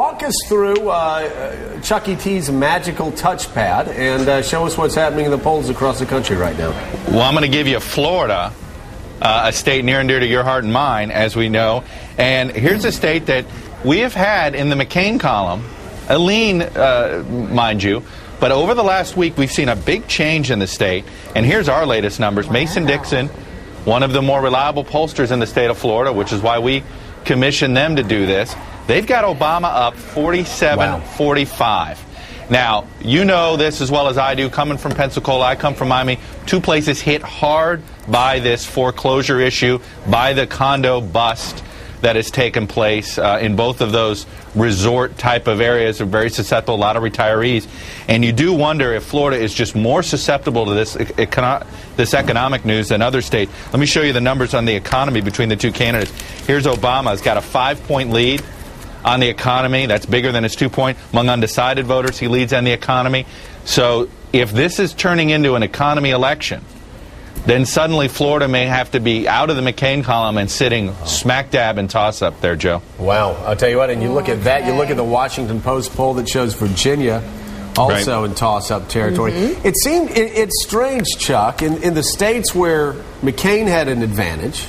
Walk us through Chuck E. T's magical touchpad and show us what's happening in the polls across the country right now. Well, I'm going to give you Florida, a state near and dear to your heart and mine, as we know. And here's a state that we have had in the McCain column, a lean, mind you. But over the last week, we've seen a big change in the state. And here's our latest numbers. Mason-Dixon, one of the more reliable pollsters in the state of Florida, which is why we commissioned them to do this. They've got Obama up 47-45. Now, you know this as well as I do. Coming from Pensacola, I come from Miami. Two places hit hard by this foreclosure issue, by the condo bust that has taken place in both of those resort type of areas. Are very susceptible, a lot of retirees. And you do wonder if Florida is just more susceptible to this economic news than other states. Let me show you the numbers on the economy between the two candidates. Here's Obama. He's got a 5-point lead on the economy. That's bigger than his 2-point. Among undecided voters, he leads on the economy. So if this is turning into an economy election, then suddenly Florida may have to be out of the McCain column and sitting smack dab in toss-up there, Joe. Wow. I'll tell you what, and you look at that, you look at the Washington Post poll that shows Virginia also in toss-up territory. It's strange, Chuck, in the states where McCain had an advantage,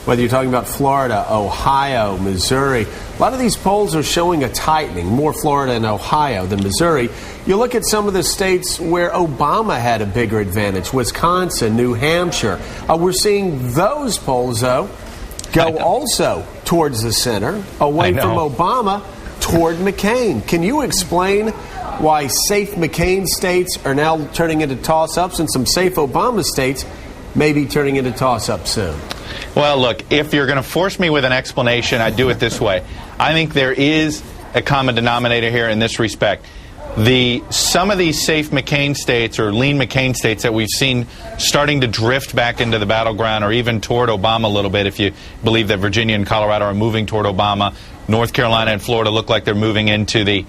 whether you're talking about Florida, Ohio, Missouri, a lot of these polls are showing a tightening, more Florida and Ohio than Missouri. You look at some of the states where Obama had a bigger advantage, Wisconsin, New Hampshire. We're seeing those polls, though, go also towards the center, away from Obama, toward McCain. Can you explain why safe McCain states are now turning into toss-ups and some safe Obama states may be turning into toss-ups soon? Well, look, if you're going to force me with an explanation, I'd do it this way. I think there is a common denominator here in this respect. Some of these safe McCain states or lean McCain states that we've seen starting to drift back into the battleground or even toward Obama a little bit, if you believe that Virginia and Colorado are moving toward Obama, North Carolina and Florida look like they're moving into the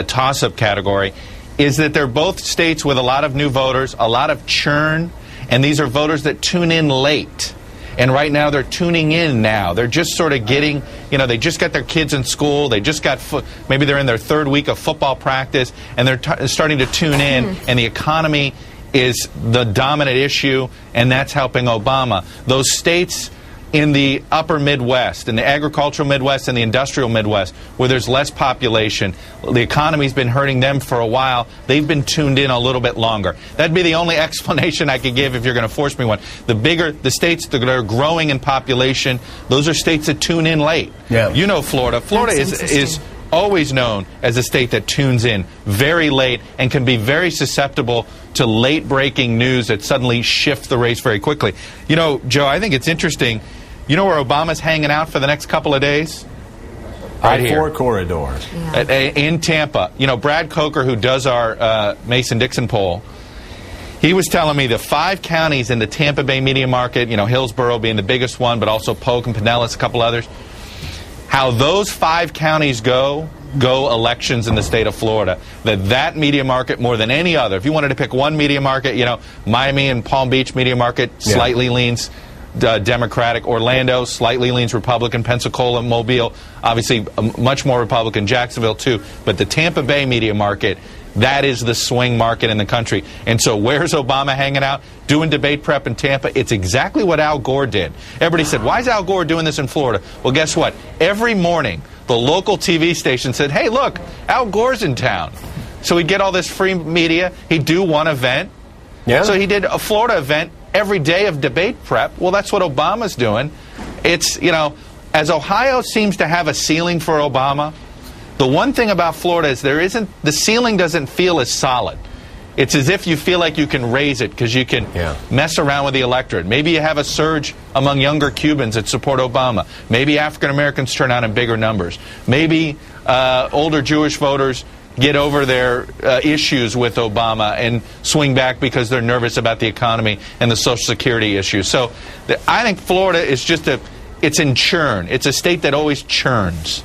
toss-up category, is that they're both states with a lot of new voters, a lot of churn, and these are voters that tune in late. And right now they're tuning in now. They're just sort of getting, they just got their kids in school. They just got, maybe they're in their third week of football practice, and they're starting to tune in, and the economy is the dominant issue, and that's helping Obama. Those states in the upper Midwest, in the agricultural Midwest and the industrial Midwest, where there's less population, the economy's been hurting them for a while. They've been tuned in a little bit longer. That'd be the only explanation I could give if you're going to force me one. The states that are growing in population, those are states that tune in late. Yeah. You know Florida. Florida is always known as a state that tunes in very late and can be very susceptible to late-breaking news that suddenly shift the race very quickly. Joe, I think it's interesting. You know where Obama's hanging out for the next couple of days? Right here. I-4 corridor. In Tampa. Brad Coker, who does our Mason-Dixon poll, he was telling me the 5 counties in the Tampa Bay media market, Hillsborough being the biggest one, but also Polk and Pinellas, a couple others, how those 5 counties go elections in the state of Florida, that media market more than any other. If you wanted to pick one media market, Miami and Palm Beach media market slightly leans Democratic. Orlando slightly leans Republican. Pensacola, Mobile, obviously much more Republican. Jacksonville too. But the Tampa Bay media market, that is the swing market in the country. And so where's Obama hanging out? Doing debate prep in Tampa. It's exactly what Al Gore did. Everybody said, why is Al Gore doing this in Florida? Well, guess what? Every morning, the local TV station said, hey, look, Al Gore's in town. So he'd get all this free media. He'd do one event. Yeah. So he did a Florida event every day of debate prep. Well, that's what Obama's doing. It's, as Ohio seems to have a ceiling for Obama, the one thing about Florida is the ceiling doesn't feel as solid. It's as if you feel like you can raise it because you can mess around with the electorate. Maybe you have a surge among younger Cubans that support Obama. Maybe African Americans turn out in bigger numbers. Maybe older Jewish voters get over their issues with Obama and swing back because they're nervous about the economy and the Social Security issue. So I think Florida is it's in churn. It's a state that always churns.